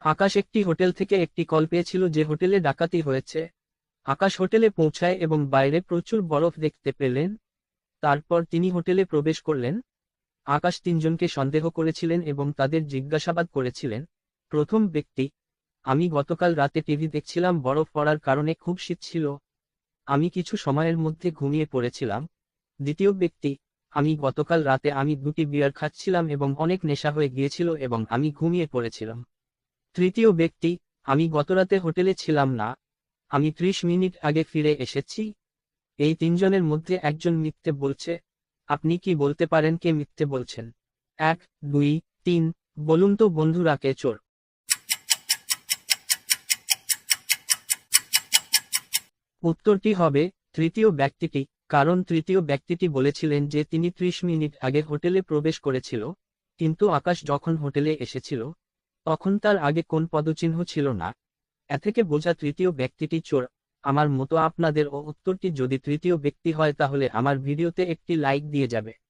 আকাশ একটি হোটেল থেকে একটি কল পেয়েছিল যে হোটেলে ডাকাতি হয়েছে। আকাশ হোটেলে পৌঁছায় এবং বাইরে প্রচুর বরফ দেখতে পেলেন। তারপর তিনি হোটেলে প্রবেশ করলেন। আকাশ তিনজনকে সন্দেহ করেছিলেন এবং তাদের জিজ্ঞাসাবাদ করেছিলেন। প্রথম ব্যক্তি: আমি গতকাল রাতে টিভি দেখছিলাম, বরফ পড়ার কারণে খুব শীত ছিল। আমি কিছু সময়ের মধ্যে ঘুমিয়ে পড়েছিলাম। দ্বিতীয় ব্যক্তি: আমি গতকাল রাতে আমি দুটি বিয়ার খাচ্ছিলাম এবং অনেক নেশা হয়ে গিয়েছিল এবং আমি ঘুমিয়ে পড়েছিলাম। তৃতীয় ব্যক্তি: আমি গতরাতে হোটেলে ছিলাম না, আমি 30 মিনিট আগে ফিরে এসেছি। এই তিনজনের মধ্যে একজন মিথ্যে বলছে। আপনি কি বলতে পারেন কে মিথ্যে বলছেন? 1, 2, 3, বলুন তো বন্ধুরা, কে চোর? উত্তরটি হবে তৃতীয় ব্যক্তিটি, কারণ তৃতীয় ব্যক্তিটি বলেছিলেন যে তিনি 30 মিনিট আগে হোটেলে প্রবেশ করেছিল, কিন্তু আকাশ যখন হোটেলে এসেছিল তখন তার আগে কোন পদচিহ্ন ছিল না। এ থেকে বোঝা তৃতীয় ব্যক্তিটি চোর। আমার মতো আপনাদের ও উত্তরটি যদি তৃতীয় ব্যক্তি হয় তাহলে আমার ভিডিওতে একটি লাইক দিয়ে যাবে।